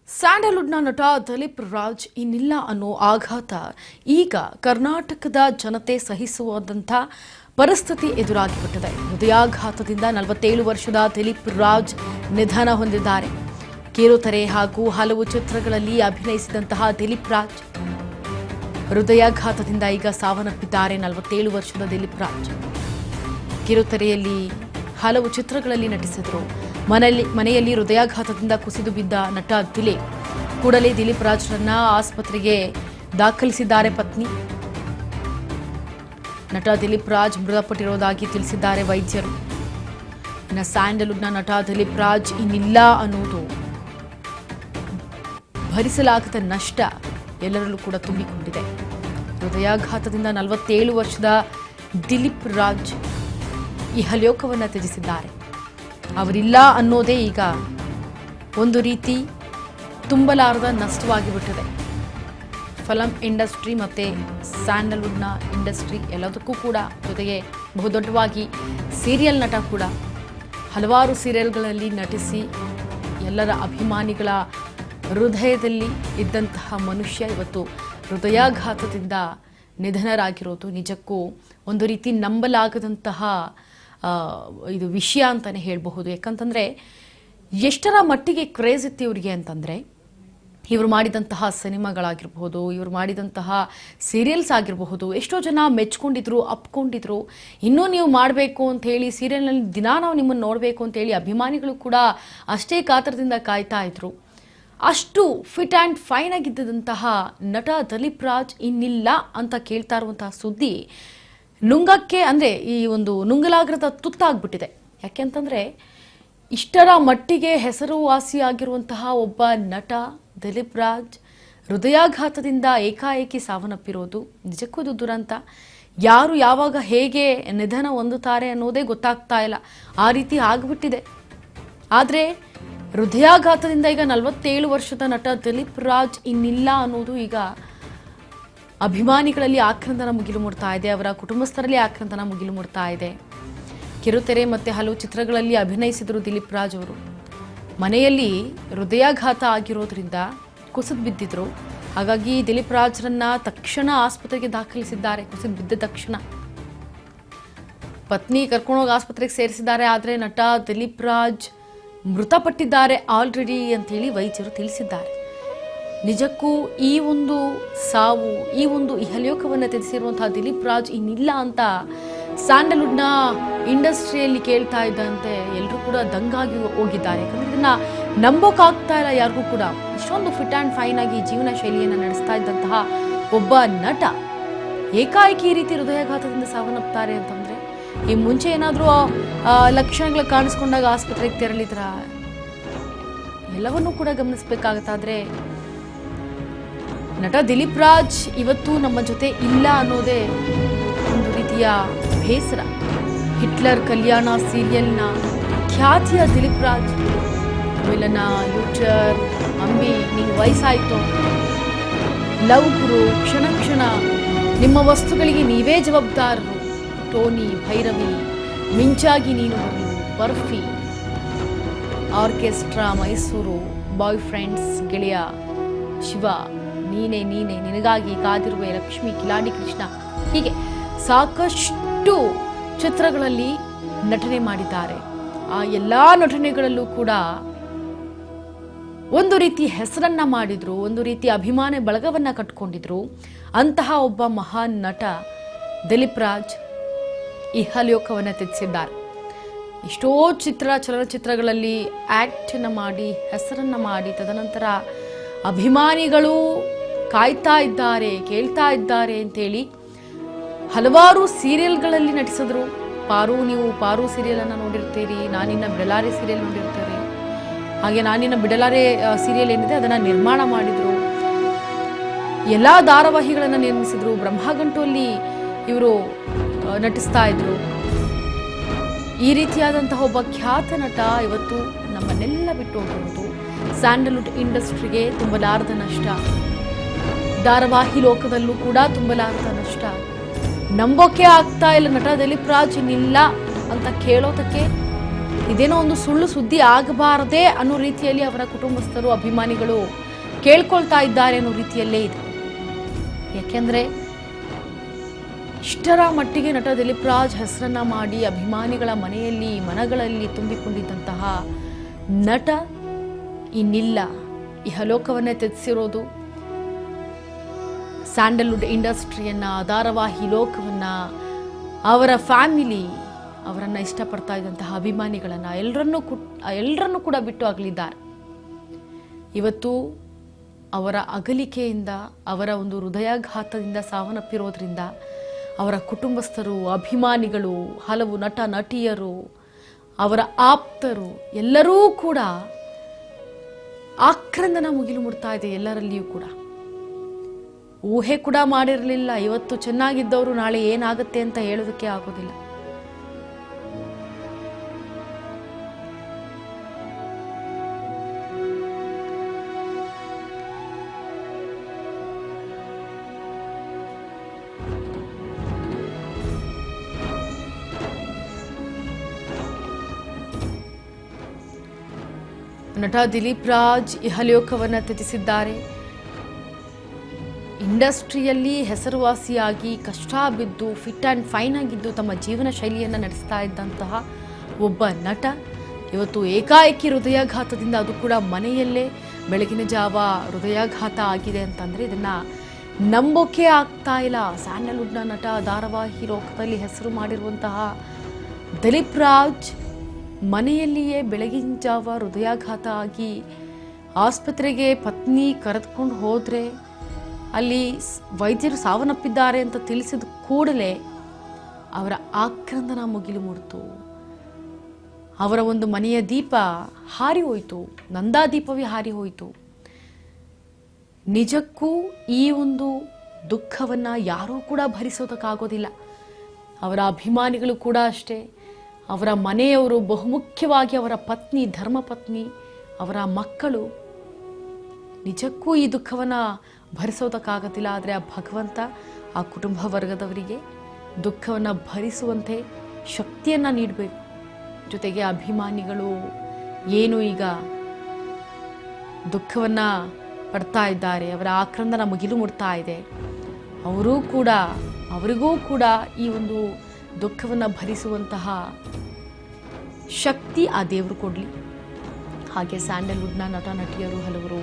ಸ್ಯಾಂಡಲ್ವುಡ್ನ ನಟ ದಿಲೀಪ್ ರಾಜ್ ಇನ್ನಿಲ್ಲ ಅನ್ನೋ ಆಘಾತ ಈಗ ಕರ್ನಾಟಕದ ಜನತೆ ಸಹಿಸುವಂಥ ಪರಿಸ್ಥಿತಿ ಎದುರಾಗಿಬಿಟ್ಟಿದೆ. ಹೃದಯಾಘಾತದಿಂದ 47 ವರ್ಷದ ದಿಲೀಪ್ ರಾಜ್ ನಿಧನ ಹೊಂದಿದ್ದಾರೆ. ಕಿರುತೆರೆ ಹಾಗೂ ಹಲವು ಚಿತ್ರಗಳಲ್ಲಿ ಅಭಿನಯಿಸಿದಂತಹ ದಿಲೀಪ್ ರಾಜ್ ಹೃದಯಾಘಾತದಿಂದ ಈಗ ಸಾವನ್ನಪ್ಪಿದ್ದಾರೆ. 47 ವರ್ಷದ ದಿಲೀಪ್ ರಾಜ್ ಕಿರುತೆರೆಯಲ್ಲಿ ಹಲವು ಚಿತ್ರಗಳಲ್ಲಿ ನಟಿಸಿದರು. ಮನೆಯಲ್ಲಿ ಹೃದಯಾಘಾತದಿಂದ ಕುಸಿದು ಬಿದ್ದ ನಟ ದಿಲೀಪ್ ಕೂಡಲೇ ದಿಲೀಪ್ ರಾಜ್ರನ್ನ ಆಸ್ಪತ್ರೆಗೆ ದಾಖಲಿಸಿದ್ದಾರೆ ಪತ್ನಿ. ನಟ ದಿಲೀಪ್ ರಾಜ್ ಮೃತಪಟ್ಟಿರುವುದಾಗಿ ತಿಳಿಸಿದ್ದಾರೆ ವೈದ್ಯರು. ಇನ್ನು ಸ್ಯಾಂಡಲ್ವುಡ್ನ ನಟ ದಿಲೀಪ್ ರಾಜ್ ಇನ್ನಿಲ್ಲ ಅನ್ನೋದು ಭರಿಸಲಾಗದ ನಷ್ಟ ಎಲ್ಲರಲ್ಲೂ ಕೂಡ ತುಂಬಿಕೊಂಡಿದೆ. ಹೃದಯಾಘಾತದಿಂದ 47 ವರ್ಷದ ದಿಲೀಪ್ ರಾಜ್ ಇಹಲೋಕವನ್ನು ತ್ಯಜಿಸಿದ್ದಾರೆ. ಅವರಿಲ್ಲ ಅನ್ನೋದೇ ಈಗ ಒಂದು ರೀತಿ ತುಂಬಲಾರದ ನಷ್ಟವಾಗಿಬಿಟ್ಟಿದೆ. ಫಿಲಂ ಇಂಡಸ್ಟ್ರಿ ಮತ್ತು ಸ್ಯಾಂಡಲ್ವುಡ್ನ ಇಂಡಸ್ಟ್ರಿ ಎಲ್ಲದಕ್ಕೂ ಕೂಡ, ಜೊತೆಗೆ ಬಹುದೊಡ್ಡವಾಗಿ ಸೀರಿಯಲ್ ನಟ ಕೂಡ ಹಲವಾರು ಸೀರಿಯಲ್ಗಳಲ್ಲಿ ನಟಿಸಿ ಎಲ್ಲರ ಅಭಿಮಾನಿಗಳ ಹೃದಯದಲ್ಲಿ ಇದ್ದಂತಹ ಮನುಷ್ಯ ಇವತ್ತು ಹೃದಯಾಘಾತದಿಂದ ನಿಧನರಾಗಿರೋದು ನಿಜಕ್ಕೂ ಒಂದು ರೀತಿ ನಂಬಲಾಗದಂತಹ ಇದು ವಿಷಯ ಅಂತಲೇ ಹೇಳಬಹುದು. ಯಾಕಂತಂದರೆ ಎಷ್ಟರ ಮಟ್ಟಿಗೆ ಕ್ರೇಜ್ ಇತ್ತು ಇವರಿಗೆ ಅಂತಂದರೆ, ಇವರು ಮಾಡಿದಂತಹ ಸಿನಿಮಾಗಳಾಗಿರಬಹುದು, ಇವರು ಮಾಡಿದಂತಹ ಸೀರಿಯಲ್ಸ್ ಆಗಿರಬಹುದು, ಎಷ್ಟೋ ಜನ ಮೆಚ್ಕೊಂಡಿದ್ರು, ಅಪ್ಕೊಂಡಿದ್ರು. ಇನ್ನೂ ನೀವು ಮಾಡಬೇಕು ಅಂತ ಹೇಳಿ ಸೀರಿಯಲ್ನಲ್ಲಿ ದಿನ ನಾವು ನಿಮ್ಮನ್ನು ನೋಡಬೇಕು ಅಂತೇಳಿ ಅಭಿಮಾನಿಗಳು ಕೂಡ ಅಷ್ಟೇ ಕಾತರದಿಂದ ಕಾಯ್ತಾ ಇದ್ರು. ಅಷ್ಟು ಫಿಟ್ ಆ್ಯಂಡ್ ಫೈನ್ ಆಗಿದ್ದಂತಹ ನಟ ದಿಲೀಪ್ ರಾಜ್ ಇನ್ನಿಲ್ಲ ಅಂತ ಕೇಳ್ತಾ ಇರುವಂತಹ ಸುದ್ದಿ ನುಂಗಕ್ಕೆ ಅಂದರೆ ಈ ಒಂದು ನುಂಗಲಾಗದ ತುತ್ತಾಗ್ಬಿಟ್ಟಿದೆ. ಯಾಕೆಂತಂದರೆ ಇಷ್ಟರ ಮಟ್ಟಿಗೆ ಹೆಸರುವಾಸಿಯಾಗಿರುವಂತಹ ಒಬ್ಬ ನಟ ದಿಲೀಪ್ ರಾಜ್ ಹೃದಯಾಘಾತದಿಂದ ಏಕಾಏಕಿ ಸಾವನ್ನಪ್ಪಿರೋದು ನಿಜಕ್ಕೂ ಇದು ದುರಂತ. ಯಾರು ಯಾವಾಗ ಹೇಗೆ ನಿಧನ ಹೊಂದುತ್ತಾರೆ ಅನ್ನೋದೇ ಗೊತ್ತಾಗ್ತಾ ಇಲ್ಲ, ಆ ರೀತಿ ಆಗಿಬಿಟ್ಟಿದೆ. ಆದರೆ ಹೃದಯಾಘಾತದಿಂದ ಈಗ 47 ವರ್ಷದ ನಟ ದಿಲೀಪ್ ರಾಜ್ ಇನ್ನಿಲ್ಲ ಅನ್ನೋದು ಈಗ ಅಭಿಮಾನಿಗಳಲ್ಲಿ ಆಕ್ರಂದನ ಮುಗಿಲು ಮುಡ್ತಾ ಇದೆ. ಅವರ ಕುಟುಂಬಸ್ಥರಲ್ಲಿ ಆಕ್ರಂದನ ಮುಗಿಲು ಮುಡ್ತಾ ಇದೆ. ಕಿರುತೆರೆ ಮತ್ತು ಹಲವು ಚಿತ್ರಗಳಲ್ಲಿ ಅಭಿನಯಿಸಿದರು ದಿಲೀಪ್ ರಾಜ್ ಅವರು. ಮನೆಯಲ್ಲಿ ಹೃದಯಾಘಾತ ಆಗಿರೋದ್ರಿಂದ ಕುಸಿದು ಬಿದ್ದಿದ್ರು. ಹಾಗಾಗಿ ದಿಲೀಪ್ ರಾಜ್ರನ್ನ ತಕ್ಷಣ ಆಸ್ಪತ್ರೆಗೆ ದಾಖಲಿಸಿದ್ದಾರೆ. ಕುಸಿದು ಬಿದ್ದ ತಕ್ಷಣ ಪತ್ನಿ ಕರ್ಕೊಂಡೋಗಿ ಆಸ್ಪತ್ರೆಗೆ ಸೇರಿಸಿದ್ದಾರೆ. ಆದರೆ ನಟ ದಿಲೀಪ್ ರಾಜ್ ಮೃತಪಟ್ಟಿದ್ದಾರೆ ಆಲ್ರೆಡಿ ಅಂತೇಳಿ ವೈದ್ಯರು ತಿಳಿಸಿದ್ದಾರೆ. ನಿಜಕ್ಕೂ ಈ ಒಂದು ಸಾವು, ಈ ಒಂದು ಇಹಲೋಕವನ್ನು ತ್ಯಜಿಸಿರುವಂತಹ ದಿಲೀಪ್ ರಾಜ್ ಇನ್ನಿಲ್ಲ ಅಂತ ಸ್ಯಾಂಡಲ್ವುಡ್ನ ಇಂಡಸ್ಟ್ರಿಯಲ್ಲಿ ಕೇಳ್ತಾ ಇದ್ದಂತೆ ಎಲ್ಲರೂ ಕೂಡ ದಂಗಾಗಿ ಹೋಗಿದ್ದಾರೆ. ಯಾಕಂದರೆ ಇದನ್ನು ನಂಬೋಕ್ಕಾಗ್ತಾ ಇಲ್ಲ ಯಾರಿಗೂ ಕೂಡ. ಇಷ್ಟೊಂದು ಫಿಟ್ ಆ್ಯಂಡ್ ಫೈನ್ ಆಗಿ ಜೀವನ ಶೈಲಿಯನ್ನು ನಡೆಸ್ತಾ ಇದ್ದಂತಹ ಒಬ್ಬ ನಟ ಏಕಾಏಕಿ ಈ ರೀತಿ ಹೃದಯಾಘಾತದಿಂದ ಸಾವನ್ನಪ್ತಾರೆ ಅಂತಂದರೆ, ಈ ಮುಂಚೆ ಏನಾದರೂ ಲಕ್ಷಣಗಳು ಕಾಣಿಸ್ಕೊಂಡಾಗ ಆಸ್ಪತ್ರೆಗೆ ತೆರಳಿದ್ರ ಎಲ್ಲವನ್ನೂ ಕೂಡ ಗಮನಿಸಬೇಕಾಗತ್ತಾದ್ರೆ ನಟ ದಿಲೀಪ್ ರಾಜ್ ಇವತ್ತು ನಮ್ಮ ಜೊತೆ ಇಲ್ಲ ಅನ್ನೋದೇ ಒಂದು ರೀತಿಯ ಬೇಸರ. ಹಿಟ್ಲರ್ ಕಲ್ಯಾಣ ಸೀರಿಯಲ್ನ ಖ್ಯಾತಿಯ ದಿಲೀಪ್ ರಾಜ್ ವಿಲನ, ಯೂಟರ್, ಅಂಬಿ, ನೀವು ವಯಸ್ಸಾಯಿತು, ಲವ್ ಗುರು, ಕ್ಷಣ ಕ್ಷಣ, ನಿಮ್ಮ ವಸ್ತುಗಳಿಗೆ ನೀವೇ ಜವಾಬ್ದಾರರು, ಟೋನಿ, ಭೈರವಿ, ಮಿಂಚಾಗಿ ನೀನು ಬರಲು, Barfi, orchestra, Mysuru, boy friends, ಗೆಳೆಯ, ಶಿವ, ನೀನೇ ನೀನೇ, ನಿನಗಾಗಿ ಕಾದಿರುವೆ, ಲಕ್ಷ್ಮಿ, ಕಿಲಾಡಿ ಕೃಷ್ಣ, ಹೀಗೆ ಸಾಕಷ್ಟು ಚಿತ್ರಗಳಲ್ಲಿ ನಟನೆ ಮಾಡಿದ್ದಾರೆ. ಆ ಎಲ್ಲ ನಟನೆಗಳಲ್ಲೂ ಕೂಡ ಒಂದು ರೀತಿ ಹೆಸರನ್ನ ಮಾಡಿದ್ರು, ಒಂದು ರೀತಿ ಅಭಿಮಾನ ಬಳಗವನ್ನ ಕಟ್ಕೊಂಡಿದ್ರು. ಅಂತಹ ಒಬ್ಬ ಮಹಾನ್ ನಟ ದಿಲೀಪ್ ರಾಜ್ ಇಹಲೋಕವನ್ನು ತ್ಯಜಿಸಿದ್ದಾರೆ. ಎಷ್ಟೋ ಚಲನಚಿತ್ರಗಳಲ್ಲಿ ಆ್ಯಕ್ಟನ್ನು ಮಾಡಿ ಹೆಸರನ್ನು ಮಾಡಿ ತದನಂತರ ಅಭಿಮಾನಿಗಳು ಕಾಯ್ತಾ ಇದ್ದಾರೆ, ಕೇಳ್ತಾ ಇದ್ದಾರೆ ಅಂತೇಳಿ ಹಲವಾರು ಸೀರಿಯಲ್ಗಳಲ್ಲಿ ನಟಿಸಿದ್ರು. ನೀವು ಪಾರು ಸೀರಿಯಲನ್ನು ನೋಡಿರ್ತೀರಿ, ನಾನಿನ್ನ ಬಿಡಲಾರೆ ಸೀರಿಯಲ್ ನೋಡಿರ್ತೀರಿ. ಹಾಗೆ ನಾನಿನ್ನ ಬಿಡಲಾರೆ ಸೀರಿಯಲ್ ಏನಿದೆ ಅದನ್ನು ನಿರ್ಮಾಣ ಮಾಡಿದರು. ಎಲ್ಲ ಧಾರಾವಾಹಿಗಳನ್ನು ನಿರ್ಮಿಸಿದ್ರು. ಬ್ರಹ್ಮಗಂಟುವಲ್ಲಿ ಇವರು ನಟಿಸ್ತಾ ಇದ್ರು. ಈ ರೀತಿಯಾದಂತಹ ಒಬ್ಬ ಖ್ಯಾತ ನಟ ಇವತ್ತು ನಮ್ಮನ್ನೆಲ್ಲ ಬಿಟ್ಟು ಹೋಗಿರೋದು ಸ್ಯಾಂಡಲ್ವುಡ್ ಇಂಡಸ್ಟ್ರಿಗೆ ತುಂಬಲಾರದ ನಷ್ಟ. ಧಾರಾವಾಹಿ ಲೋಕದಲ್ಲೂ ಕೂಡ ತುಂಬಲಾರದ ನಷ್ಟ. ನಂಬೋಕೆ ಆಗ್ತಾ ಇಲ್ಲ ನಟ ದಿಲೀಪ್ ರಾಜ್ ಇನ್ನಿಲ್ಲ ಅಂತ ಕೇಳೋದಕ್ಕೆ ಇದೇನೋ ಒಂದು ಸುಳ್ಳು ಸುದ್ದಿ ಆಗಬಾರದೆ ಅನ್ನೋ ರೀತಿಯಲ್ಲಿ ಅವರ ಕುಟುಂಬಸ್ಥರು ಅಭಿಮಾನಿಗಳು ಕೇಳ್ಕೊಳ್ತಾ ಇದ್ದಾರೆ ಅನ್ನೋ ರೀತಿಯಲ್ಲೇ ಇದೆ. ಯಾಕೆಂದ್ರೆ ಇಷ್ಟರ ಮಟ್ಟಿಗೆ ನಟ ದಿಲೀಪ್ ರಾಜ್ ಹೆಸರನ್ನ ಮಾಡಿ ಅಭಿಮಾನಿಗಳ ಮನಗಳಲ್ಲಿ ತುಂಬಿಕೊಂಡಿದ್ದಂತಹ ನಟ ಇನ್ನಿಲ್ಲ, ಇಹಲೋಕವನ್ನೇ ತ್ಯಜಿಸಿರೋದು. ಸ್ಯಾಂಡಲ್ವುಡ್ ಇಂಡಸ್ಟ್ರಿಯನ್ನ, ಧಾರಾವಾಹಿ ಲೋಕವನ್ನ, ಅವರ ಫ್ಯಾಮಿಲಿ, ಅವರನ್ನು ಇಷ್ಟಪಡ್ತಾ ಇದ್ದಂತಹ ಅಭಿಮಾನಿಗಳನ್ನು ಎಲ್ಲರನ್ನೂ ಕೂಡ ಬಿಟ್ಟು ಅಗಲಿದ್ದಾರೆ. ಇವತ್ತು ಅವರ ಅಗಲಿಕೆಯಿಂದ, ಅವರ ಒಂದು ಹೃದಯಾಘಾತದಿಂದ ಸಾವನ್ನಪ್ಪಿರೋದ್ರಿಂದ ಅವರ ಕುಟುಂಬಸ್ಥರು, ಅಭಿಮಾನಿಗಳು, ಹಲವು ನಟ ನಟಿಯರು, ಅವರ ಆಪ್ತರು ಎಲ್ಲರೂ ಕೂಡ ಆಕ್ರಂದನ ಮುಗಿಲು ಮುಡ್ತಾ ಇದೆ. ಎಲ್ಲರಲ್ಲಿಯೂ ಕೂಡ ಊಹೆ ಕೂಡ ಮಾಡಿರಲಿಲ್ಲ. ಇವತ್ತು ಚೆನ್ನಾಗಿದ್ದವರು ನಾಳೆ ಏನಾಗುತ್ತೆ ಅಂತ ಹೇಳೋದಕ್ಕೆ ಆಗೋದಿಲ್ಲ. ನಟ ದಿಲೀಪ್ ರಾಜ್ ಇಹಲೋಕವನ್ನು ತ್ಯಜಿಸಿದ್ದಾರೆ. ಇಂಡಸ್ಟ್ರಿಯಲ್ಲಿ ಹೆಸರುವಾಸಿಯಾಗಿ ಕಷ್ಟ ಬಿದ್ದು ಫಿಟ್ ಆ್ಯಂಡ್ ಫೈನ್ ಆಗಿದ್ದು ತಮ್ಮ ಜೀವನ ಶೈಲಿಯನ್ನು ನಡೆಸ್ತಾ ಇದ್ದಂತಹ ಒಬ್ಬ ನಟ ಇವತ್ತು ಏಕಾಏಕಿ ಹೃದಯಾಘಾತದಿಂದ, ಅದು ಕೂಡ ಮನೆಯಲ್ಲೇ ಬೆಳಗಿನ ಜಾವ ಹೃದಯಾಘಾತ ಆಗಿದೆ ಅಂತಂದರೆ ಇದನ್ನು ನಂಬೋಕೆ ಆಗ್ತಾ ಇಲ್ಲ. ಸ್ಯಾಂಡಲ್ವುಡ್ನ ನಟ, ಧಾರಾವಾಹಿ ಲೋಕದಲ್ಲಿ ಹೆಸರು ಮಾಡಿರುವಂತಹ ದಿಲೀಪ್ ರಾಜ್ ಮನೆಯಲ್ಲಿಯೇ ಬೆಳಗಿನ ಜಾವ ಹೃದಯಾಘಾತ ಆಗಿ ಆಸ್ಪತ್ರೆಗೆ ಪತ್ನಿ ಕರೆದುಕೊಂಡು ಹೋದರೆ ಅಲ್ಲಿ ವೈದ್ಯರು ಸಾವನ್ನಪ್ಪಿದ್ದಾರೆ ಅಂತ ತಿಳಿಸಿದ ಕೂಡಲೇ ಅವರ ಆಕ್ರಂದನ ಮುಗಿಲು ಮುಡಿತು. ಅವರ ಒಂದು ಮನೆಯ ದೀಪ ಹಾರಿ ಹೋಯಿತು, ನಂದಾದೀಪವೇ ಹಾರಿ ಹೋಯಿತು. ನಿಜಕ್ಕೂ ಈ ಒಂದು ದುಃಖವನ್ನು ಯಾರೂ ಕೂಡ ಭರಿಸೋದಕ್ಕಾಗೋದಿಲ್ಲ. ಅವರ ಅಭಿಮಾನಿಗಳು ಕೂಡ ಅಷ್ಟೇ, ಅವರ ಮನೆಯವರು, ಬಹುಮುಖ್ಯವಾಗಿ ಅವರ ಪತ್ನಿ, ಧರ್ಮಪತ್ನಿ, ಅವರ ಮಕ್ಕಳು ನಿಜಕ್ಕೂ ಈ ದುಃಖವನ್ನು ಭರಿಸೋದಕ್ಕಾಗೋದಿಲ್ಲ. ಆದರೆ ಆ ಭಗವಂತ ಆ ಕುಟುಂಬ ವರ್ಗದವರಿಗೆ ದುಃಖವನ್ನು ಭರಿಸುವಂತೆ ಶಕ್ತಿಯನ್ನು ನೀಡಬೇಕು. ಜೊತೆಗೆ ಅಭಿಮಾನಿಗಳು ಏನು ಈಗ ದುಃಖವನ್ನು ಪಡ್ತಾ ಇದ್ದಾರೆ, ಅವರ ಆಕ್ರಂದನ ಮುಗಿಲು ಮುಡ್ತಾ ಇದೆ, ಅವರಿಗೂ ಕೂಡ ಈ ಒಂದು ದುಃಖವನ್ನು ಭರಿಸುವಂತಹ ಶಕ್ತಿ ಆ ದೇವರು ಕೊಡಲಿ. ಹಾಗೆ ಸ್ಯಾಂಡಲ್ವುಡ್ನ ನಟ ನಟಿಯರು, ಹಲವರು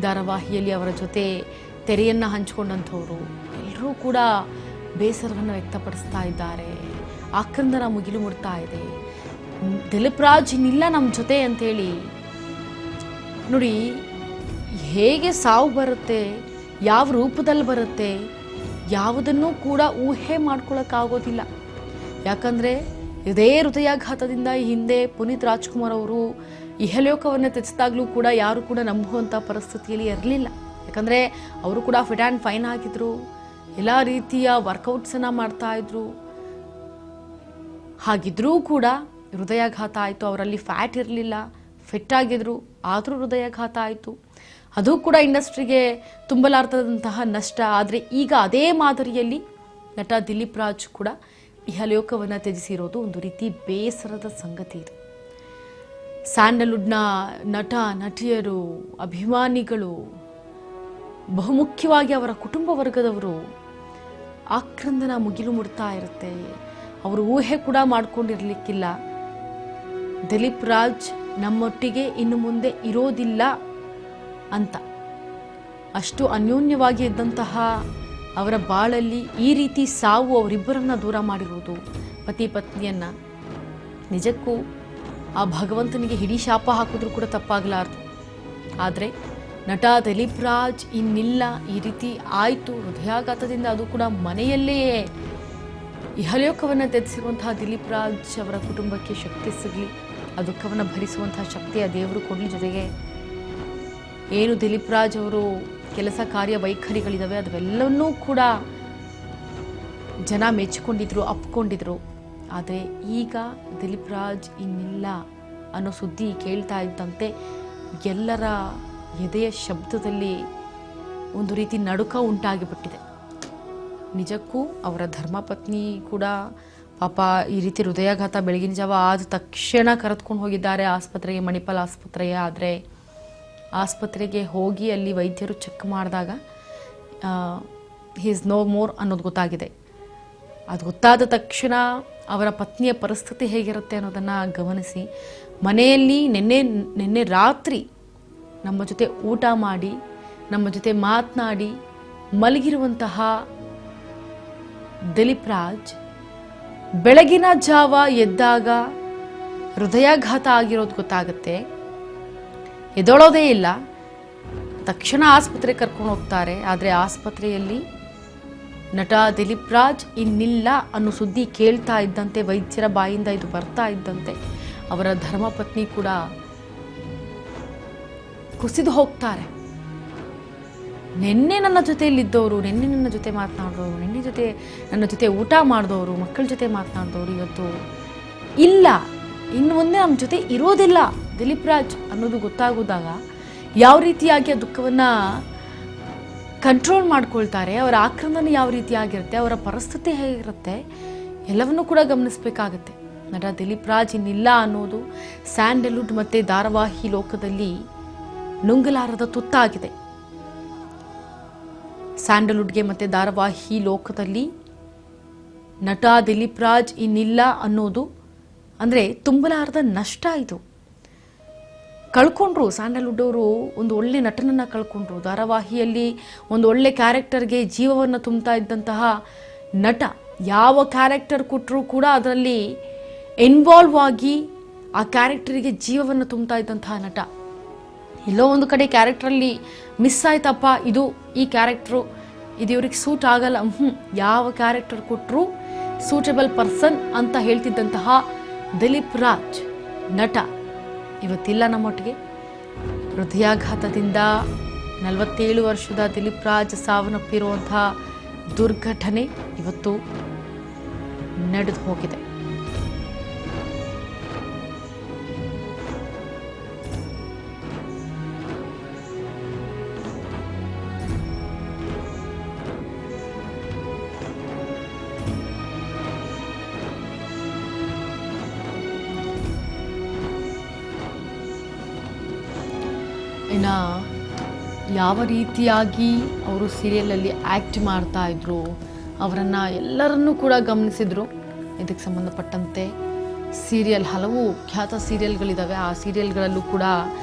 ಧಾರಾವಾಹಿಯಲ್ಲಿ ಅವರ ಜೊತೆ ತೆರೆಯನ್ನು ಹಂಚಿಕೊಂಡಂಥವರು ಎಲ್ಲರೂ ಕೂಡ ಬೇಸರವನ್ನು ವ್ಯಕ್ತಪಡಿಸ್ತಾ ಇದ್ದಾರೆ. ಆಕ್ರಂದನ ಮುಗಿಲು ಮುಡ್ತಾ ಇದೆ. ದಿಲೀಪ್ ರಾಜ್ ಇನ್ನಿಲ್ಲ ನಮ್ಮ ಜೊತೆ ಅಂತೇಳಿ ನೋಡಿ, ಹೇಗೆ ಸಾವು ಬರುತ್ತೆ, ಯಾವ ರೂಪದಲ್ಲಿ ಬರುತ್ತೆ, ಯಾವುದನ್ನೂ ಕೂಡ ಊಹೆ ಮಾಡ್ಕೊಳ್ಳೋಕ್ಕಾಗೋದಿಲ್ಲ. ಯಾಕಂದರೆ ಇದೇ ಹೃದಯಾಘಾತದಿಂದ ಈ ಹಿಂದೆ ಪುನೀತ್ ರಾಜ್ಕುಮಾರ್ ಅವರು ಇಹಲೋಕವನ್ನು ತ್ಯಜಿಸಿದಾಗಲೂ ಕೂಡ ಯಾರು ಕೂಡ ನಂಬುವಂಥ ಪರಿಸ್ಥಿತಿಯಲ್ಲಿ ಇರಲಿಲ್ಲ. ಯಾಕಂದರೆ ಅವರು ಕೂಡ ಫಿಟ್ ಆ್ಯಂಡ್ ಫೈನ್ ಆಗಿದ್ರು, ಎಲ್ಲ ರೀತಿಯ ವರ್ಕೌಟ್ಸನ್ನು ಮಾಡ್ತಾಯಿದ್ರು. ಹಾಗಿದ್ರೂ ಕೂಡ ಹೃದಯಾಘಾತ ಆಯಿತು. ಅವರಲ್ಲಿ ಫ್ಯಾಟ್ ಇರಲಿಲ್ಲ, ಫಿಟ್ ಆಗಿದ್ರು, ಆದರೂ ಹೃದಯಾಘಾತ ಆಯಿತು. ಅದು ಕೂಡ ಇಂಡಸ್ಟ್ರಿಗೆ ತುಂಬಲಾರ್ದಂತಹ ನಷ್ಟ. ಆದರೆ ಈಗ ಅದೇ ಮಾದರಿಯಲ್ಲಿ ನಟ ದಿಲೀಪ್ ರಾಜ್ ಕೂಡ ಇಹಲೋಕವನ್ನು ತ್ಯಜಿಸಿರೋದು ಒಂದು ರೀತಿ ಬೇಸರದ ಸಂಗತಿ. ಇದು ಸ್ಯಾಂಡಲ್ವುಡ್ನ ನಟ ನಟಿಯರು, ಅಭಿಮಾನಿಗಳು, ಬಹುಮುಖ್ಯವಾಗಿ ಅವರ ಕುಟುಂಬ ವರ್ಗದವರು ಆಕ್ರಂದನ ಮುಗಿಲು ಮುಡ್ತಾ ಇರುತ್ತೆ. ಅವರು ಊಹೆ ಕೂಡ ಮಾಡ್ಕೊಂಡಿರ್ಲಿಕ್ಕಿಲ್ಲ, ದಿಲೀಪ್ ರಾಜ್ ನಮ್ಮೊಟ್ಟಿಗೆ ಇನ್ನು ಮುಂದೆ ಇರೋದಿಲ್ಲ ಅಂತ. ಅಷ್ಟು ಅನ್ಯೋನ್ಯವಾಗಿ ಇದ್ದಂತಹ ಅವರ ಬಾಳಲ್ಲಿ ಈ ರೀತಿ ಸಾವು ಅವರಿಬ್ಬರನ್ನ ದೂರ ಮಾಡಿರೋದು, ಪತಿ ಪತ್ನಿಯನ್ನ, ನಿಜಕ್ಕೂ ಆ ಭಗವಂತನಿಗೆ ಹಿಡಿ ಶಾಪ ಹಾಕಿದ್ರೂ ಕೂಡ ತಪ್ಪಾಗಲಾರ್ದು. ಆದರೆ ನಟ ದಿಲೀಪ್ ರಾಜ್ ಇನ್ನಿಲ್ಲ, ಈ ರೀತಿ ಆಯಿತು ಹೃದಯಾಘಾತದಿಂದ, ಅದು ಕೂಡ ಮನೆಯಲ್ಲೇ ಇಹಲೋಕವನ್ನು ತ್ಯಜಿಸಿರುವಂತಹ ದಿಲೀಪ್ ರಾಜ್ ಅವರ ಕುಟುಂಬಕ್ಕೆ ಶಕ್ತಿ ಸಿಗಲಿ, ಆ ದುಃಖವನ್ನು ಭರಿಸುವಂತಹ ಶಕ್ತಿ ಆ ದೇವರು ಕೊಡಲಿ. ಜೊತೆಗೆ ಏನು ದಿಲೀಪ್ ರಾಜ್ ಅವರು ಕೆಲಸ ಕಾರ್ಯ ವೈಖರಿಗಳಿದ್ದಾವೆ ಅದೆಲ್ಲವನ್ನೂ ಕೂಡ ಜನ ಮೆಚ್ಚಿಕೊಂಡಿದ್ರು, ಅಪ್ಕೊಂಡಿದ್ರು. ಆದರೆ ಈಗ ದಿಲೀಪ್ ರಾಜ್ ಇನ್ನಿಲ್ಲ ಅನ್ನೋ ಸುದ್ದಿ ಕೇಳ್ತಾ ಇದ್ದಂತೆ ಎಲ್ಲರ ಎದೆಯ ಶಬ್ದದಲ್ಲಿ ಒಂದು ರೀತಿ ನಡುಕ ಉಂಟಾಗಿಬಿಟ್ಟಿದೆ. ನಿಜಕ್ಕೂ ಅವರ ಧರ್ಮಪತ್ನಿ ಕೂಡ ಪಾಪ ಈ ರೀತಿ ಹೃದಯಾಘಾತ ಬೆಳಗಿನ ಜಾವ ಆದ ತಕ್ಷಣ ಕರೆದುಕೊಂಡು ಹೋಗಿದ್ದಾರೆ ಆಸ್ಪತ್ರೆಗೆ, ಮಣಿಪಾಲ್ ಆಸ್ಪತ್ರೆಗೆ. ಆದರೆ ಆಸ್ಪತ್ರೆಗೆ ಹೋಗಿ ಅಲ್ಲಿ ವೈದ್ಯರು ಚೆಕ್ ಮಾಡಿದಾಗ ಹಿ ಈಸ್ ನೋ ಮೋರ್ ಅನ್ನೋದು ಗೊತ್ತಾಗಿದೆ. ಅದು ಗೊತ್ತಾದ ತಕ್ಷಣ ಅವರ ಪತ್ನಿಯ ಪರಿಸ್ಥಿತಿ ಹೇಗಿರುತ್ತೆ ಅನ್ನೋದನ್ನು ಗಮನಿಸಿ ಮನೆಯಲ್ಲಿ ನಿನ್ನೆ ರಾತ್ರಿ ನಮ್ಮ ಜೊತೆ ಊಟ ಮಾಡಿ ನಮ್ಮ ಜೊತೆ ಮಾತನಾಡಿ ಮಲಗಿರುವಂತಹ ದಿಲೀಪ್ ರಾಜ್ ಬೆಳಗಿನ ಜಾವ ಎದ್ದಾಗ ಹೃದಯಾಘಾತ ಆಗಿರೋದು ಗೊತ್ತಾಗುತ್ತೆ. ಎದ್ದೇಳೋದೇ ಇಲ್ಲ. ತಕ್ಷಣ ಆಸ್ಪತ್ರೆಗೆ ಕರ್ಕೊಂಡು ಹೋಗ್ತಾರೆ. ಆದರೆ ಆಸ್ಪತ್ರೆಯಲ್ಲಿ ನಟ ದಿಲೀಪ್ ರಾಜ್ ಇನ್ನಿಲ್ಲ ಅನ್ನೋ ಸುದ್ದಿ ಕೇಳ್ತಾ ಇದ್ದಂತೆ, ವೈದ್ಯರ ಬಾಯಿಂದ ಇದು ಬರ್ತಾ ಇದ್ದಂತೆ ಅವರ ಧರ್ಮಪತ್ನಿ ಕೂಡ ಕುಸಿದು ಹೋಗ್ತಾರೆ. ನಿನ್ನೆ ನನ್ನ ಜೊತೆಯಲ್ಲಿದ್ದವರು, ನಿನ್ನೆ ನನ್ನ ಜೊತೆ ಮಾತನಾಡಿದವರು, ನನ್ನ ಜೊತೆ ಊಟ ಮಾಡಿದವರು, ಮಕ್ಕಳ ಜೊತೆ ಮಾತನಾಡಿದವರು ಇವತ್ತು ಇಲ್ಲ, ಇನ್ನು ಮುಂದೆ ನಮ್ಮ ಜೊತೆ ಇರೋದಿಲ್ಲ ದಿಲೀಪ್ ರಾಜ್ ಅನ್ನೋದು ಗೊತ್ತಾಗೋದಾಗ ಯಾವ ರೀತಿಯಾಗಿ ಆ ದುಃಖವನ್ನು ಕಂಟ್ರೋಲ್ ಮಾಡ್ಕೊಳ್ತಾರೆ, ಅವರ ಆಕ್ರಂದನೆ ಯಾವ ರೀತಿಯಾಗಿರುತ್ತೆ, ಅವರ ಪರಿಸ್ಥಿತಿ ಹೇಗಿರುತ್ತೆ ಎಲ್ಲವನ್ನೂ ಕೂಡ ಗಮನಿಸಬೇಕಾಗತ್ತೆ. ನಟ ದಿಲೀಪ್ ರಾಜ್ ಇನ್ನಿಲ್ಲ ಅನ್ನೋದು ಸ್ಯಾಂಡಲ್ವುಡ್ ಮತ್ತು ಧಾರಾವಾಹಿ ಲೋಕದಲ್ಲಿ ನುಂಗಲಾರದ ತುತ್ತಾಗಿದೆ. ಸ್ಯಾಂಡಲ್ವುಡ್ಗೆ ಮತ್ತು ಧಾರಾವಾಹಿ ಲೋಕದಲ್ಲಿ ನಟ ದಿಲೀಪ್ ರಾಜ್ ಇನ್ನಿಲ್ಲ ಅನ್ನೋದು ಅಂದರೆ ತುಂಬಲಾರದ ನಷ್ಟ. ಇದು ಕಳ್ಕೊಂಡ್ರು. ಸ್ಯಾಂಡಲ್ವುಡ್ ಅವರು ಒಂದು ಒಳ್ಳೆ ನಟನನ್ನು ಕಳ್ಕೊಂಡ್ರು. ಧಾರಾವಾಹಿಯಲ್ಲಿ ಒಂದು ಒಳ್ಳೆ ಕ್ಯಾರೆಕ್ಟರ್ಗೆ ಜೀವವನ್ನು ತುಂಬ್ತಾ ಇದ್ದಂತಹ ನಟ, ಯಾವ ಕ್ಯಾರೆಕ್ಟರ್ ಕೊಟ್ಟರೂ ಕೂಡ ಅದರಲ್ಲಿ ಇನ್ವಾಲ್ವ್ ಆಗಿ ಆ ಕ್ಯಾರೆಕ್ಟರಿಗೆ ಜೀವವನ್ನು ತುಂಬ್ತಾ ಇದ್ದಂತಹ ನಟ. ಎಲ್ಲೋ ಒಂದು ಕಡೆ ಕ್ಯಾರೆಕ್ಟ್ರಲ್ಲಿ ಮಿಸ್ ಆಯ್ತಪ್ಪ, ಈ ಕ್ಯಾರೆಕ್ಟ್ರು ಇದು ಇವ್ರಿಗೆ ಸೂಟ್ ಆಗಲ್ಲ, ಯಾವ ಕ್ಯಾರೆಕ್ಟರ್ ಕೊಟ್ಟರು ಸೂಟಬಲ್ ಪರ್ಸನ್ ಅಂತ ಹೇಳ್ತಿದ್ದಂತಹ ದಿಲೀಪ್ ರಾಜ್ ನಟ ಇವತ್ತಿಲ್ಲ ನಮ್ಮೊಟ್ಟಿಗೆ. ಹೃದಯಾಘಾತದಿಂದ 47 ವರ್ಷದ ದಿಲೀಪ್ ರಾಜ್ ಸಾವನ್ನಪ್ಪಿರುವಂತಹ ದುರ್ಘಟನೆ ಇವತ್ತು ನಡೆದು ಹೋಗಿದೆ. ಇನ್ನು ಯಾವ ರೀತಿಯಾಗಿ ಅವರು ಸೀರಿಯಲಲ್ಲಿ ಆ್ಯಕ್ಟ್ ಮಾಡ್ತಾ ಇದ್ರು, ಅವರನ್ನು ಎಲ್ಲರನ್ನೂ ಕೂಡ ಗಮನಿಸಿದ್ರು. ಇದಕ್ಕೆ ಸಂಬಂಧಪಟ್ಟಂತೆ ಹಲವು ಖ್ಯಾತ ಸೀರಿಯಲ್ಗಳಿದ್ದಾವೆ. ಆ ಸೀರಿಯಲ್ಗಳಲ್ಲೂ ಕೂಡ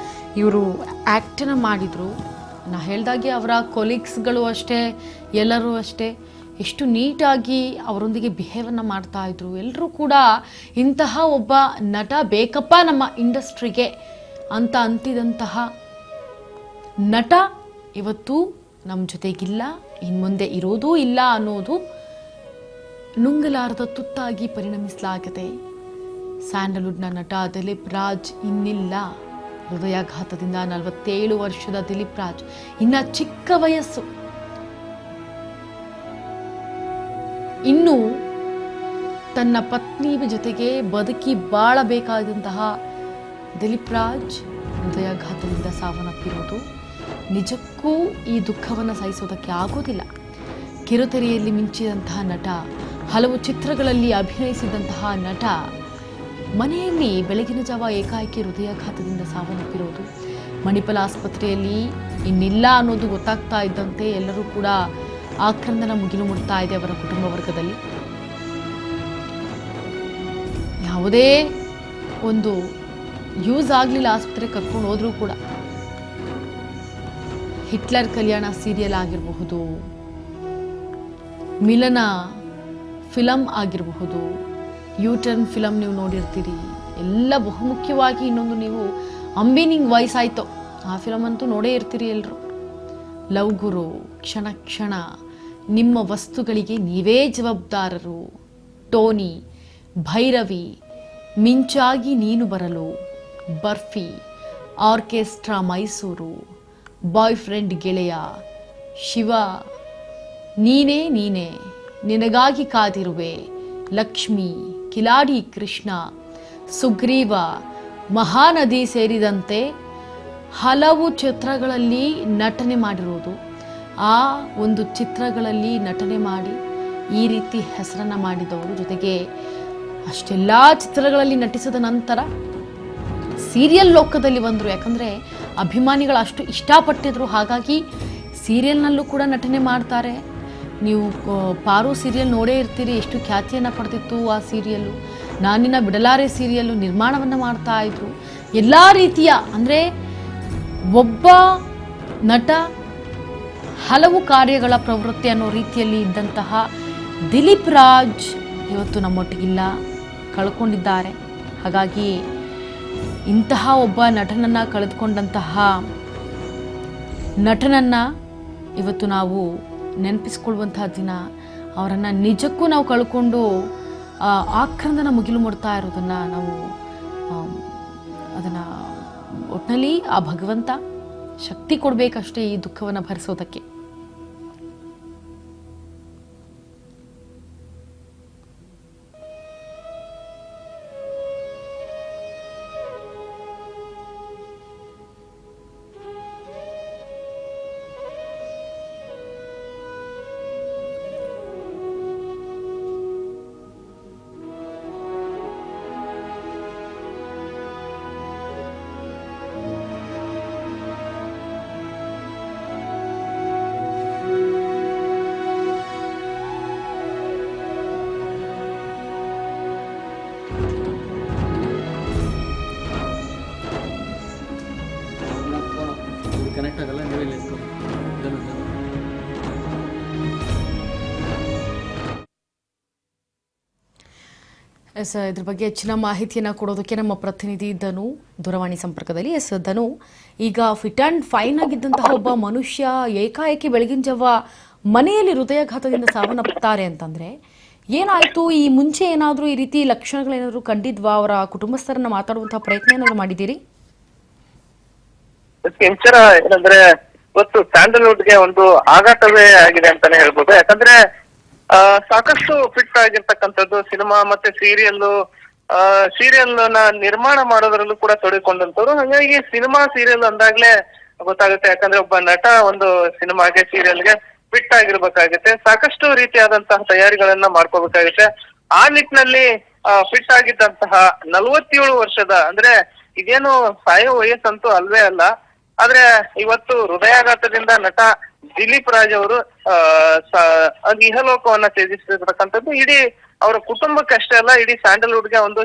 ಇವರು ಆ್ಯಕ್ಟನ್ನು ಮಾಡಿದರು. ನಾ ಹೇಳ್ದಾಗೆ ಅವರ ಕೊಲೀಗ್ಸ್ಗಳು ಅಷ್ಟೇ, ಎಲ್ಲರೂ ಅಷ್ಟೇ ಎಷ್ಟು ನೀಟಾಗಿ ಅವರೊಂದಿಗೆ ಬಿಹೇವನ್ನು ಮಾಡ್ತಾಯಿದ್ರು. ಎಲ್ಲರೂ ಕೂಡ ಇಂತಹ ಒಬ್ಬ ನಟ ಬೇಕಪ್ಪ ನಮ್ಮ ಇಂಡಸ್ಟ್ರಿಗೆ ಅಂತ ಅಂತಿದಂತಹ ನಟ ಇವತ್ತು ನಮ್ಮ ಜೊತೆಗಿಲ್ಲ, ಇನ್ನು ಮುಂದೆ ಇರೋದೂ ಇಲ್ಲ ಅನ್ನೋದು ನುಂಗಲಾರದ ತುತ್ತಾಗಿ ಪರಿಣಮಿಸಲಾಗಿದೆ. ಸ್ಯಾಂಡಲ್ವುಡ್ನ ನಟ ದಿಲೀಪ್ ರಾಜ್ ಇನ್ನಿಲ್ಲ. ಹೃದಯಾಘಾತದಿಂದ 47 ವರ್ಷದ ದಿಲೀಪ್ ರಾಜ್, ಇನ್ನ ಚಿಕ್ಕ ವಯಸ್ಸು. ಇನ್ನು ತನ್ನ ಪತ್ನಿ ಜೊತೆಗೆ ಬದುಕಿ ಬಾಳಬೇಕಾದಂತಹ ದಿಲೀಪ್ ರಾಜ್ ಹೃದಯಾಘಾತದಿಂದ ಸಾವನ್ನಪ್ಪಿರೋದು ನಿಜಕ್ಕೂ ಈ ದುಃಖವನ್ನು ಸಹಿಸೋದಕ್ಕೆ ಆಗೋದಿಲ್ಲ. ಕಿರುತೆರೆಯಲ್ಲಿ ಮಿಂಚಿದಂತಹ ನಟ, ಹಲವು ಚಿತ್ರಗಳಲ್ಲಿ ಅಭಿನಯಿಸಿದಂತಹ ನಟ ಮನೆಯಲ್ಲಿ ಬೆಳಗಿನ ಜಾವ ಏಕಾಏಕಿ ಹೃದಯಾಘಾತದಿಂದ ಸಾವನ್ನಪ್ಪಿರೋದು. ಮಣಿಪಾಲ್ ಆಸ್ಪತ್ರೆಯಲ್ಲಿ ಇನ್ನಿಲ್ಲ ಅನ್ನೋದು ಗೊತ್ತಾಗ್ತಾ ಇದ್ದಂತೆ ಎಲ್ಲರೂ ಕೂಡ ಆಕ್ರಂದನ ಮುಗಿಲು ಮುಟ್ತಾ ಇದೆ ಅವರ ಕುಟುಂಬ ವರ್ಗದಲ್ಲಿ. ಯಾವುದೇ ಒಂದು ಯೂಸ್ ಆಗಲಿಲ್ಲ ಆಸ್ಪತ್ರೆಗೆ ಕರ್ಕೊಂಡು ಹೋದರೂ ಕೂಡ. ಹಿಟ್ಲರ್ ಕಲ್ಯಾಣ ಸೀರಿಯಲ್ ಆಗಿರಬಹುದು, ಮಿಲನ ಫಿಲಮ್ ಆಗಿರಬಹುದು, ಯೂಟರ್ನ್ ಫಿಲಮ್ ನೀವು ನೋಡಿರ್ತೀರಿ. ಎಲ್ಲ ಬಹುಮುಖ್ಯವಾಗಿ ಇನ್ನೊಂದು ನೀವು ಅಂಬಿನಿಂಗ್ ವಾಯ್ಸ್ ಆಯಿತು ಆ ಫಿಲಮ್ ಅಂತೂ ನೋಡೇ ಇರ್ತೀರಿ ಎಲ್ಲರೂ. ಲವ್ ಗುರು, ಕ್ಷಣ ಕ್ಷಣ, ನಿಮ್ಮ ವಸ್ತುಗಳಿಗೆ ನೀವೇ ಜವಾಬ್ದಾರರು, ಟೋನಿ, ಭೈರವಿ, ಮಿಂಚಾಗಿ ನೀನು ಬರಲು, Barfi, orchestra Mysuru, boy friend ಗೆಳೆಯ, ಶಿವ, ನೀನೇ ನೀನೇ, ನಿನಗಾಗಿ ಕಾದಿರುವೆ, ಲಕ್ಷ್ಮಿ, ಕಿಲಾಡಿ ಕೃಷ್ಣ, ಸುಗ್ರೀವ, ಮಹಾನದಿ ಸೇರಿದಂತೆ ಹಲವು ಚಿತ್ರಗಳಲ್ಲಿ ನಟನೆ ಮಾಡಿರೋದು. ಆ ಒಂದು ಚಿತ್ರಗಳಲ್ಲಿ ನಟನೆ ಮಾಡಿ ಈ ರೀತಿ ಹೆಸರನ್ನು ಮಾಡಿದವರು, ಜೊತೆಗೆ ಅಷ್ಟೆಲ್ಲ ಚಿತ್ರಗಳಲ್ಲಿ ನಟಿಸಿದ ನಂತರ ಸೀರಿಯಲ್ ಲೋಕದಲ್ಲಿ ಬಂದರು. ಯಾಕಂದರೆ ಅಭಿಮಾನಿಗಳು ಅಷ್ಟು ಇಷ್ಟಪಟ್ಟಿದ್ರು, ಹಾಗಾಗಿ ಸೀರಿಯಲ್ನಲ್ಲೂ ಕೂಡ ನಟನೆ ಮಾಡ್ತಾರೆ. ನೀವು ಪಾರು ಸೀರಿಯಲ್ ನೋಡೇ ಇರ್ತೀರಿ, ಎಷ್ಟು ಖ್ಯಾತಿಯನ್ನು ಪಡೆದಿತ್ತು ಆ ಸೀರಿಯಲ್ಲು. ನಾನಿನ್ನ ಬಿಡಲಾರೆ ಸೀರಿಯಲ್ಲು ನಿರ್ಮಾಣವನ್ನು ಮಾಡ್ತಾ ಇದ್ರು. ಎಲ್ಲ ರೀತಿಯ ಅಂದರೆ ಒಬ್ಬ ನಟ ಹಲವು ಕಾರ್ಯಗಳ ಪ್ರವೃತ್ತಿ ಅನ್ನೋ ರೀತಿಯಲ್ಲಿ ಇದ್ದಂತಹ ದಿಲೀಪ್ ರಾಜ್ ಇವತ್ತು ನಮ್ಮೊಟ್ಟಿಗಿಲ್ಲ, ಕಳ್ಕೊಂಡಿದ್ದಾರೆ. ಹಾಗಾಗಿ ಇಂತಹ ಒಬ್ಬ ನಟನನ್ನು ಕಳೆದುಕೊಂಡಂತಹ ನಟನನ್ನು ಇವತ್ತು ನಾವು ನೆನಪಿಸ್ಕೊಳ್ಳುವಂತಹ ದಿನ. ಅವರನ್ನು ನಿಜಕ್ಕೂ ನಾವು ಕಳ್ಕೊಂಡು ಆಕ್ರಂದನ ಮುಗಿಲು ಮುಡ್ತಾ ಇರೋದನ್ನು ನಾವು ಅದನ್ನು ಒಟ್ಟಿನಲ್ಲಿ ಆ ಭಗವಂತ ಶಕ್ತಿ ಕೊಡಬೇಕಷ್ಟೇ ಈ ದುಃಖವನ್ನು ಭರಿಸೋದಕ್ಕೆ. ಕನೆಕ್ಟ್ ಆಗಲ್ಲ, ನೀವೇ ಎಸ್, ಇದ್ರ ಬಗ್ಗೆ ಹೆಚ್ಚಿನ ಮಾಹಿತಿಯನ್ನು ಕೊಡೋದಕ್ಕೆ ನಮ್ಮ ಪ್ರತಿನಿಧಿ ಧನು ದೂರವಾಣಿ ಸಂಪರ್ಕದಲ್ಲಿ. ಎಸ್ ಧನು, ಈಗ ಫಿಟ್ ಆ್ಯಂಡ್ ಫೈನ್ ಆಗಿದ್ದಂತಹ ಒಬ್ಬ ಮನುಷ್ಯ ಏಕಾಏಕಿ ಬೆಳಗಿನ ಜಾವ ಮನೆಯಲ್ಲಿ ಹೃದಯಾಘಾತದಿಂದ ಸಾವನ್ನಪ್ಪುತ್ತಾರೆ ಅಂತಂದರೆ ಏನಾಯಿತು? ಈ ಮುಂಚೆ ಏನಾದರೂ ಈ ರೀತಿ ಲಕ್ಷಣಗಳೇನಾದರೂ ಕಂಡಿದ್ವಾ? ಅವರ ಕುಟುಂಬಸ್ಥರನ್ನ ಮಾತಾಡುವಂತಹ ಪ್ರಯತ್ನ ಏನಾದರೂ ಮಾಡಿದ್ದೀರಿ? ಇಂಚರ ಏನಂದ್ರೆ ಇವತ್ತು ಸ್ಯಾಂಡಲ್ವುಡ್ಗೆ ಒಂದು ಆಘಾತವೇ ಆಗಿದೆ ಅಂತಾನೆ ಹೇಳ್ಬೋದು. ಯಾಕಂದ್ರೆ ಸಾಕಷ್ಟು ಫಿಟ್ ಆಗಿರ್ತಕ್ಕಂಥದ್ದು ಸಿನಿಮಾ ಮತ್ತೆ ಸೀರಿಯಲ್ ನ ನಿರ್ಮಾಣ ಮಾಡೋದ್ರಲ್ಲೂ ಕೂಡ ತೊಡಗಿಕೊಂಡಂತವ್ರು. ಹಾಗಾಗಿ ಸಿನಿಮಾ ಸೀರಿಯಲ್ ಅಂದಾಗ್ಲೇ ಗೊತ್ತಾಗುತ್ತೆ. ಯಾಕಂದ್ರೆ ಒಬ್ಬ ನಟ ಒಂದು ಸಿನಿಮಾಗೆ ಸೀರಿಯಲ್ಗೆ ಫಿಟ್ ಆಗಿರ್ಬೇಕಾಗುತ್ತೆ, ಸಾಕಷ್ಟು ರೀತಿಯಾದಂತಹ ತಯಾರಿಗಳನ್ನ ಮಾಡ್ಕೋಬೇಕಾಗುತ್ತೆ. ಆ ನಿಟ್ಟಿನಲ್ಲಿ ಫಿಟ್ ಆಗಿದ್ದಂತಹ 47 ವರ್ಷದ, ಅಂದ್ರೆ ಇದೇನು ಸಾಯೋ ವಯಸ್ಸಂತೂ ಅಲ್ವೇ ಅಲ್ಲ, ಆದ್ರೆ ಇವತ್ತು ಹೃದಯಾಘಾತದಿಂದ ನಟ ದಿಲೀಪ್ ರಾಜ್ ಅವರು ಇಹಲೋಕವನ್ನ ತ್ಯಜಿಸಿರ್ತಕ್ಕಂಥದ್ದು ಇಡೀ ಅವರ ಕುಟುಂಬಕ್ಕೆ ಅಷ್ಟೇ ಅಲ್ಲ, ಇಡೀ ಸ್ಯಾಂಡಲ್ವುಡ್ಗೆ ಒಂದು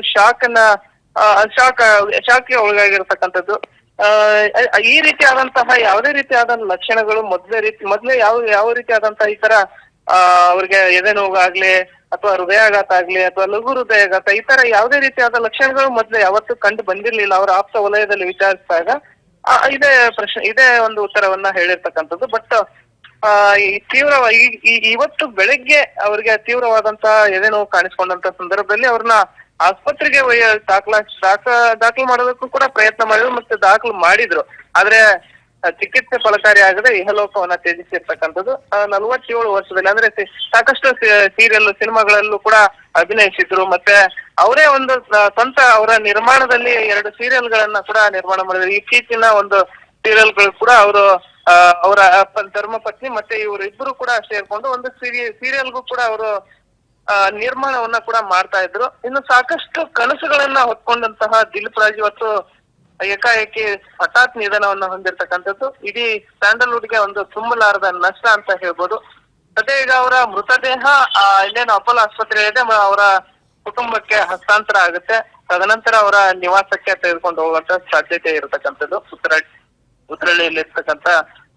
ಶಾಕ್ಗೆ ಒಳಗಾಗಿರ್ತಕ್ಕಂಥದ್ದು. ಈ ರೀತಿಯಾದಂತಹ ಯಾವುದೇ ರೀತಿಯಾದ ಲಕ್ಷಣಗಳು ಮೊದ್ಲೇ ಯಾವ ರೀತಿಯಾದಂತಹ ಈ ತರ ಅವ್ರಿಗೆ ಎದೆ ನೋವಾಗ್ಲಿ ಅಥವಾ ಹೃದಯಾಘಾತ ಆಗ್ಲಿ ಅಥವಾ ಲಘು ಹೃದಯಾಘಾತ ಈ ತರ ಯಾವುದೇ ರೀತಿಯಾದ ಲಕ್ಷಣಗಳು ಮೊದ್ಲೇ ಯಾವತ್ತೂ ಕಂಡು ಬಂದಿರ್ಲಿಲ್ಲ. ಅವರ ಆಪ್ತ ವಲಯದಲ್ಲಿ ವಿಚಾರಿಸಿದಾಗ ಇದೇ ಒಂದು ಉತ್ತರವನ್ನ ಹೇಳಿರ್ತಕ್ಕಂಥದ್ದು. ಬಟ್ ಇವತ್ತು ಬೆಳಗ್ಗೆ ಅವ್ರಿಗೆ ತೀವ್ರವಾದಂತಹ ಎದೆ ನೋವು ಕಾಣಿಸ್ಕೊಂಡಂತ ಸಂದರ್ಭದಲ್ಲಿ ಅವ್ರನ್ನ ಆಸ್ಪತ್ರೆಗೆ ದಾಖಲು ಮಾಡೋದಕ್ಕೂ ಕೂಡ ಪ್ರಯತ್ನ ಮಾಡಿದ್ರು, ಮತ್ತೆ ದಾಖಲು ಮಾಡಿದ್ರು. ಆದ್ರೆ ಚಿಕಿತ್ಸೆ ಫಲಕಾರಿಯಾಗದೆ ಇಹಲೋಕವನ್ನ ತ್ಯಜಿಸಿರ್ತಕ್ಕಂಥದ್ದು. 47 ವರ್ಷದಲ್ಲಿ, ಅಂದ್ರೆ ಸಾಕಷ್ಟು ಸಿನಿಮಾಗಳಲ್ಲೂ ಕೂಡ ಅಭಿನಯಿಸಿದ್ರು. ಮತ್ತೆ ಅವರೇ ಒಂದು ಸ್ವಂತ ಅವರ ನಿರ್ಮಾಣದಲ್ಲಿ 2 ಸೀರಿಯಲ್ಗಳನ್ನ ಕೂಡ ನಿರ್ಮಾಣ ಮಾಡಿದ್ರು. ಇತ್ತೀಚಿನ ಒಂದು ಸೀರಿಯಲ್ಗಳು ಕೂಡ ಅವರು ಅವರ ಧರ್ಮಪತ್ನಿ ಮತ್ತೆ ಇವರು ಇಬ್ಬರು ಕೂಡ ಸೇರ್ಕೊಂಡು ಒಂದು ಸೀರಿಯಲ್ಗೂ ಕೂಡ ಅವರು ನಿರ್ಮಾಣವನ್ನ ಕೂಡ ಮಾಡ್ತಾ ಇದ್ರು. ಇನ್ನು ಸಾಕಷ್ಟು ಕನಸುಗಳನ್ನ ಹೊತ್ಕೊಂಡಂತಹ ದಿಲೀಪ್ ರಾಜ್ ಇವತ್ತು ಏಕಾಏಕಿ ಹಠಾತ್ ನಿಧನವನ್ನ ಹೊಂದಿರತಕ್ಕಂಥದ್ದು ಇಡೀ ಸ್ಯಾಂಡಲ್ವುಡ್ಗೆ ಒಂದು ತುಂಬಲಾರದ ನಷ್ಟ ಅಂತ ಹೇಳ್ಬೋದು. ಅದೇ ಈಗ ಅವರ ಮೃತದೇಹ ಇಲ್ಲೇನು ಅಪೋಲೋ ಆಸ್ಪತ್ರೆ ಇದೆ, ಅವರ ಕುಟುಂಬಕ್ಕೆ ಹಸ್ತಾಂತರ ಆಗುತ್ತೆ. ತದನಂತರ ಅವರ ನಿವಾಸಕ್ಕೆ ತೆಗೆದುಕೊಂಡು ಹೋಗುವಂತ ಸಾಧ್ಯತೆ ಇರತಕ್ಕಂಥದ್ದು ಉತ್ರಳ್ಳಿಯಲ್ಲಿ ಇರ್ತಕ್ಕಂಥ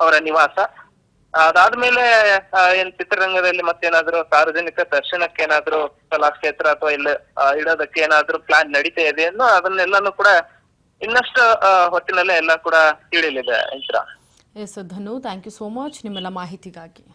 ಅವರ ನಿವಾಸ. ಅದಾದ್ಮೇಲೆ ಏನ್ ಚಿತ್ರರಂಗದಲ್ಲಿ ಮತ್ತೇನಾದ್ರು ಸಾರ್ವಜನಿಕ ದರ್ಶನಕ್ಕೆ ಏನಾದ್ರು ಕಲಾಕ್ಷೇತ್ರ ಅಥವಾ ಇಲ್ಲಿ ಇಡೋದಕ್ಕೆ ಏನಾದ್ರು ಪ್ಲಾನ್ ನಡೀತಾ ಇದೆ ಅನ್ನೋ ಅದನ್ನೆಲ್ಲಾನು ಕೂಡ ಇನ್ನಷ್ಟು ಹೊತ್ತಿನಲ್ಲೇ ಎಲ್ಲ ಕೂಡ ತಿಳಿಯಲಿದೆ. S Dhanu, thank you so much ನಿಮ್ಮೆಲ್ಲ ಮಾಹಿತಿಗಾಗಿ.